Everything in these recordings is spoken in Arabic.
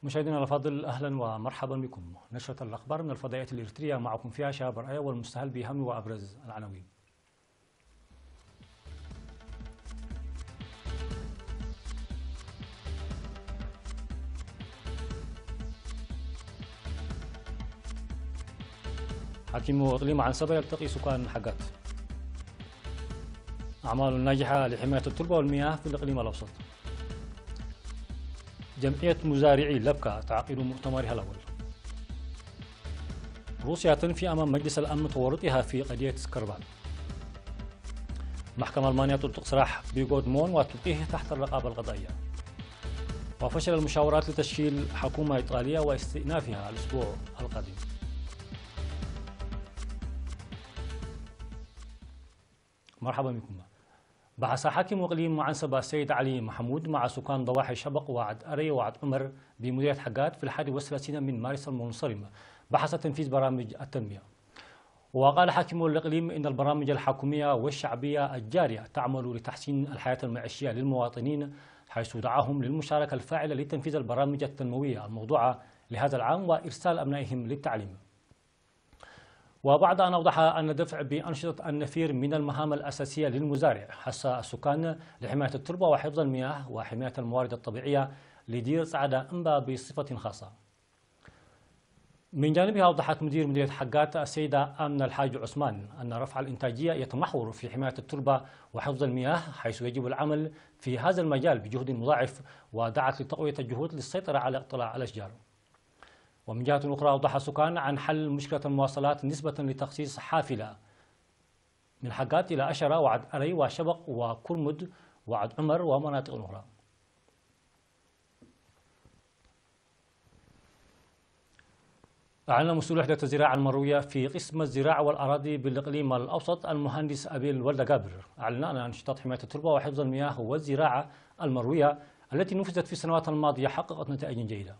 مشاهدينا الأفاضل، أهلا ومرحبا بكم. نشرة الأخبار من الفضائية الإريترية، معكم فيها شهاب رأي والمستهل بأهم وأبرز العناوين. حكيم إقليم عن سبا يلتقي سكان حقات. أعمال ناجحة لحماية التربة والمياه في الإقليم الأوسط. جمعية مزارعي لبكا تعقيد مؤتمرها الأول. روسيا تنفي أمام مجلس الأمن تورطها في قضية سكربال. محكمة ألمانيا تطلق سراح بيغود مون وتبقيه تحت الرقابة القضائية. وفشل المشاورات لتشكيل حكومة إيطالية واستئنافها الأسبوع القادم. مرحبا بكم. بحث حاكم إقليم معنسبة السيد علي محمود مع سكان ضواحي شبق وعد أري وعد عمر بمديرية حقات في 31 من مارس المنصرم بحث تنفيذ برامج التنمية. وقال حاكم الإقليم إن البرامج الحكومية والشعبية الجارية تعمل لتحسين الحياة المعيشية للمواطنين، حيث دعاهم للمشاركة الفاعلة لتنفيذ البرامج التنموية الموضوعة لهذا العام وإرسال أبنائهم للتعليم. وبعد أن أوضح أن دفع بأنشطة النفير من المهام الأساسية للمزارع، حث السكان لحماية التربة وحفظ المياه وحماية الموارد الطبيعية لدير سعادة أنبا بصفة خاصة. من جانبها أوضحت مديرية حقات السيدة آمنة الحاج عثمان أن رفع الإنتاجية يتمحور في حماية التربة وحفظ المياه، حيث يجب العمل في هذا المجال بجهد مضاعف، ودعت لتقوية الجهود للسيطرة على اقتلاع الأشجار. ومن جهة أخرى أوضح السكان عن حل مشكلة المواصلات نسبة لتخصيص حافلة من حقات إلى أشرة وعد أري وشبق وكرمد وعد عمر ومناطق أخرى. أعلن مسؤول وحدة الزراعة المروية في قسم الزراعة والأراضي بالإقليم الأوسط المهندس أبيل ولد جابر، أعلن أن أنشطة حماية التربة وحفظ المياه والزراعة المروية التي نفذت في السنوات الماضية حققت نتائج جيدة.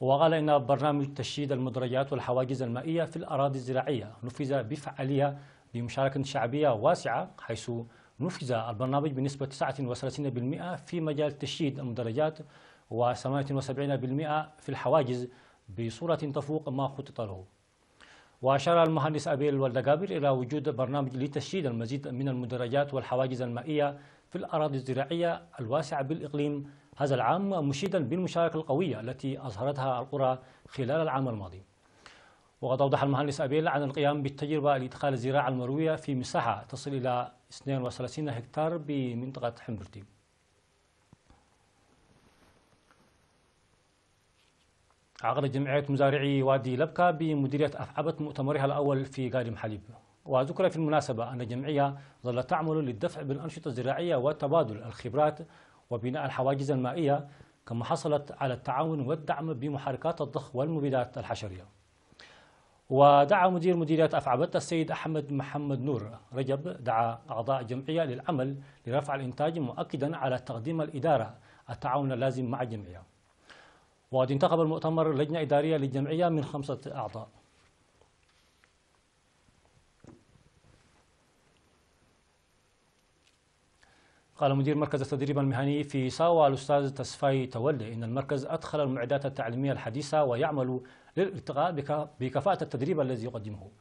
وقال إن برنامج تشييد المدرجات والحواجز المائية في الأراضي الزراعية نفذ بفعالية بمشاركة شعبية واسعة، حيث نفذ البرنامج بنسبة 39% في مجال تشييد المدرجات و78% في الحواجز بصورة تفوق ما خطط له. وأشار المهندس أبيل والدقابر إلى وجود برنامج لتشييد المزيد من المدرجات والحواجز المائية في الأراضي الزراعية الواسعة بالإقليم هذا العام، مشيدا بالمشاركة القوية التي أظهرتها القرى خلال العام الماضي. وقد أوضح المهندس أبيل عن القيام بالتجربة لإدخال الزراعة المروية في مساحة تصل إلى 32 هكتار بمنطقة حمبرتي. عقدت جمعية مزارعي وادي لبكا بمديرية أفعبت مؤتمرها الأول في قادم حليب. وذكر في المناسبة أن الجمعية ظلت تعمل للدفع بالأنشطة الزراعية وتبادل الخبرات وبناء الحواجز المائية، كما حصلت على التعاون والدعم بمحركات الضخ والمبيدات الحشرية. ودعا مدير مديرية أفعبت السيد أحمد محمد نور رجب دعا أعضاء الجمعية للعمل لرفع الإنتاج، مؤكدا على تقديم الإدارة التعاون اللازم مع الجمعية. وقد انتخب المؤتمر لجنة إدارية للجمعية من 5 أعضاء. قال مدير مركز التدريب المهني في ساوا الأستاذ تسفاي تولي إن المركز أدخل المعدات التعليمية الحديثة ويعمل للارتقاء بكفاءة التدريب الذي يقدمه.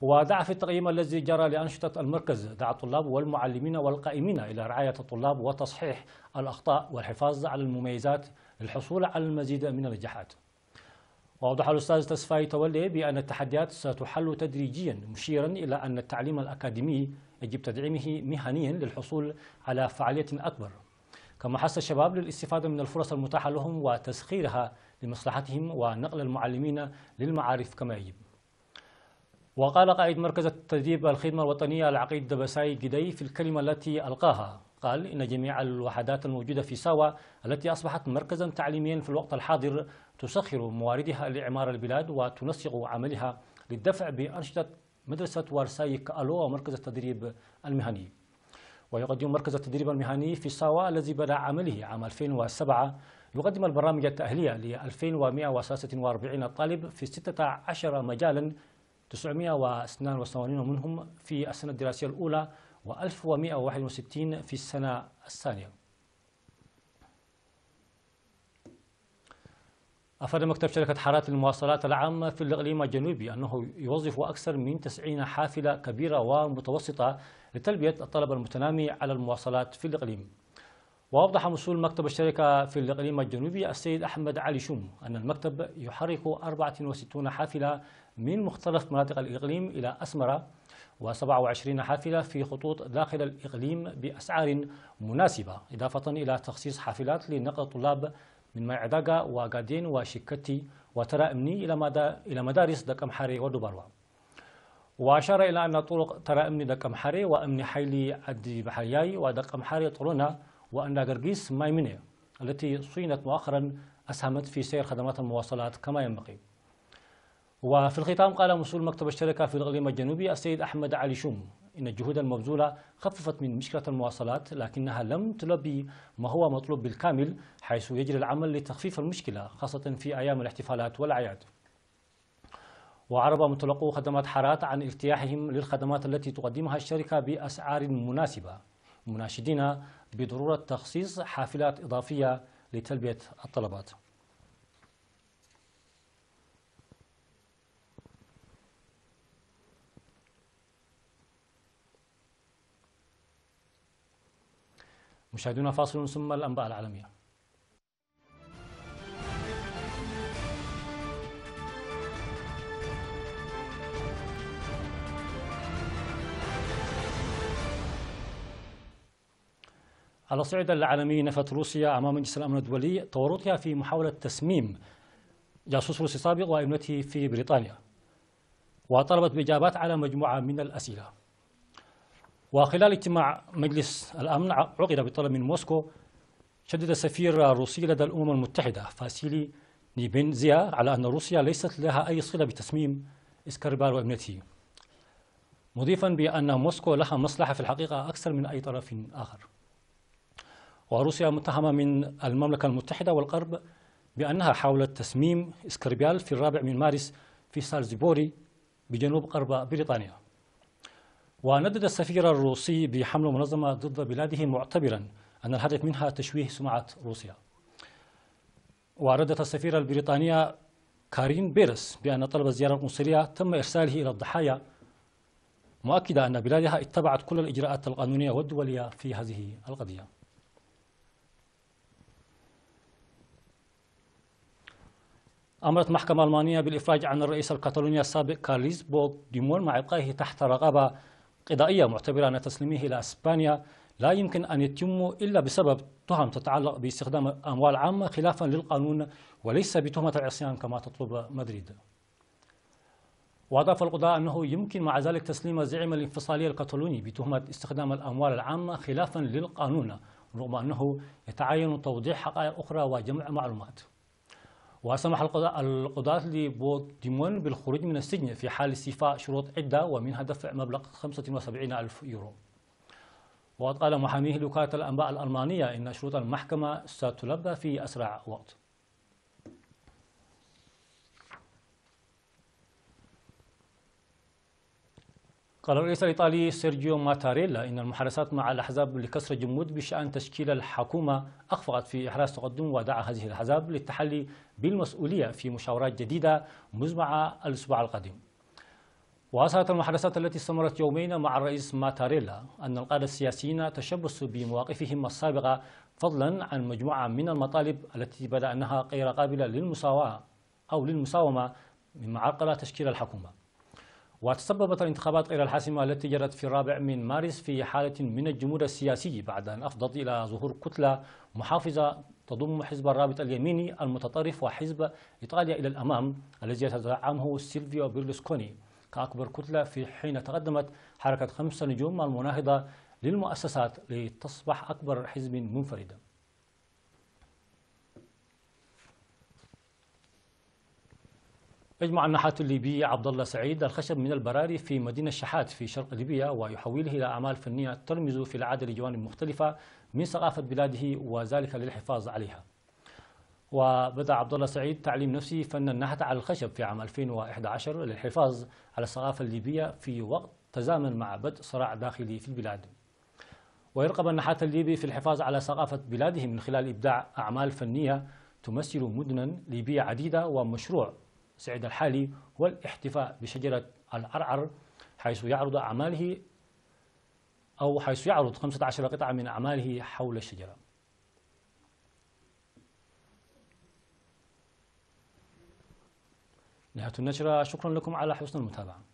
ودعا في التقييم الذي جرى لأنشطة المركز دعا الطلاب والمعلمين والقائمين إلى رعاية الطلاب وتصحيح الأخطاء والحفاظ على المميزات للحصول على المزيد من النجاحات. وأوضح الأستاذ تسفاي تولي بأن التحديات ستحل تدريجيا، مشيرا إلى أن التعليم الأكاديمي يجب تدعيمه مهنيا للحصول على فعالية أكبر، كما حث الشباب للاستفادة من الفرص المتاحة لهم وتسخيرها لمصلحتهم ونقل المعلمين للمعارف كما يجب. وقال قائد مركز التدريب الخدمة الوطنية العقيد دبساي جدي في الكلمة التي ألقاها، قال إن جميع الوحدات الموجودة في ساوا التي أصبحت مركزا تعليميا في الوقت الحاضر تسخر مواردها لإعمار البلاد وتنسق عملها للدفع بأنشطة مدرسة وارساي كألو ومركز التدريب المهني. ويقدم مركز التدريب المهني في ساوا الذي بدأ عمله عام 2007 يقدم البرامج التأهيلية ل 2146 طالب في 16 مجالا، 982 منهم في السنة الدراسية الأولى و1161 في السنة الثانية. أفاد مكتب شركة حارات المواصلات العامة في الإقليم الجنوبي أنه يوظف أكثر من 90 حافلة كبيرة ومتوسطة لتلبية الطلب المتنامي على المواصلات في الإقليم. وأوضح مسؤول مكتب الشركة في الإقليم الجنوبي السيد أحمد علي شوم أن المكتب يحرك 64 حافلة من مختلف مناطق الإقليم إلى أسمرة، و27 حافلة في خطوط داخل الإقليم بأسعار مناسبة، إضافة إلى تخصيص حافلات لنقل الطلاب من معداقة وقادين وشكتي وترائمني إلى مدارس دك أمحاري ودبروة. وأشار إلى أن طرق ترائمني دك أمحاري وأمني حيلي عدي بحرياي ودك أمحاري طولونا وأن قرقيس مايمنة التي صينت مؤخرا أسهمت في سير خدمات المواصلات كما ينبغي. وفي الختام قال مسؤول مكتب الشركة في الإقليم الجنوبي السيد أحمد علي شوم إن الجهود المبذولة خففت من مشكلة المواصلات، لكنها لم تلبي ما هو مطلوب بالكامل، حيث يجري العمل لتخفيف المشكلة خاصة في أيام الاحتفالات والأعياد. وعرب متلقو خدمات حارات عن ارتياحهم للخدمات التي تقدمها الشركة بأسعار مناسبة، مناشدين بضرورة تخصيص حافلات إضافية لتلبية الطلبات. مشاهدونا فاصل ثم الأنباء العالمية. على الصعيد العالمي، نفت روسيا أمام مجلس الأمن الدولي تورطها في محاولة تسميم جاسوس روسي سابق وابنته في بريطانيا، وطلبت بإجابات على مجموعة من الأسئلة. وخلال اجتماع مجلس الأمن عقد بطلب من موسكو، شدد السفير الروسي لدى الأمم المتحدة فاسيلي نيبنزيا على أن روسيا ليست لها أي صلة بتسميم إسكربال وابنته، مضيفا بأن موسكو لها مصلحة في الحقيقة أكثر من أي طرف آخر. وروسيا متهمة من المملكة المتحدة والغرب بأنها حاولت تسميم إسكربال في 4 مارس في سالزبوري بجنوب غرب بريطانيا. وندد السفير الروسي بحملة منظمة ضد بلاده، معتبرا أن الهدف منها تشويه سمعة روسيا. وردت السفيرة البريطانية كارين بيرس بأن طلب الزيارة القنصلية تم إرساله إلى الضحايا، مؤكدة أن بلادها اتبعت كل الإجراءات القانونية والدولية في هذه القضية. أمرت محكمة ألمانية بالإفراج عن الرئيس الكتالوني السابق كارليس بوغديمون مع إبقائه تحت رقابة قضائية، معتبرة أن تسليمه إلى إسبانيا لا يمكن أن يتم إلا بسبب تهم تتعلق باستخدام أموال عامة خلافا للقانون وليس بتهمة العصيان كما تطلب مدريد. وأضاف القضاء أنه يمكن مع ذلك تسليم الزعيم الانفصالي الكتالوني بتهمة استخدام الأموال العامة خلافا للقانون، رغم أنه يتعين توضيح حقائق أخرى وجمع معلومات. وسمح القضاة لبوغديمون بالخروج من السجن في حال استيفاء شروط عدة، ومنها دفع مبلغ 75,000 يورو. وقال محاميه لوكالة الأنباء الألمانية إن شروط المحكمة ستلبى في أسرع وقت. قال الرئيس الإيطالي سيرجيو ماتاريلا إن المحادثات مع الأحزاب لكسر الجمود بشأن تشكيل الحكومة أخفقت في إحراز تقدم، ودعا هذه الأحزاب للتحلي بالمسؤولية في مشاورات جديدة مزمعة الأسبوع القادم. وأظهرت المحادثات التي استمرت يومين مع الرئيس ماتاريلا أن القادة السياسيين تشبثوا بمواقفهم السابقة، فضلا عن مجموعة من المطالب التي بدا أنها غير قابلة للمساواة أو للمساومة من معرقلة تشكيل الحكومة. وتسببت الانتخابات غير الحاسمة التي جرت في 4 مارس في حالة من الجمود السياسي، بعد أن أفضت إلى ظهور كتلة محافظة تضم حزب الرابط اليميني المتطرف وحزب إيطاليا إلى الأمام الذي يتزعمه سيلفيو بيرلوسكوني كأكبر كتلة، في حين تقدمت حركة 5 نجوم المناهضة للمؤسسات لتصبح أكبر حزب منفرد. يجمع النحات الليبي عبد الله سعيد الخشب من البراري في مدينة الشحات في شرق ليبيا، ويحوله إلى أعمال فنية ترمز في العادة لجوانب مختلفة من ثقافة بلاده، وذلك للحفاظ عليها. وبدأ عبد الله سعيد تعليم نفسه فن النحت على الخشب في عام 2011 للحفاظ على الثقافة الليبية في وقت تزامن مع بدء صراع داخلي في البلاد. ويرغب النحات الليبي في الحفاظ على ثقافة بلاده من خلال إبداع أعمال فنية تمثل مدنا ليبية عديدة، ومشروع سعيد الحالي هو الاحتفاء بشجرة العرعر، حيث يعرض 15 قطعة من أعماله حول الشجرة. نهاية النشرة، شكرا لكم على حسن المتابعة.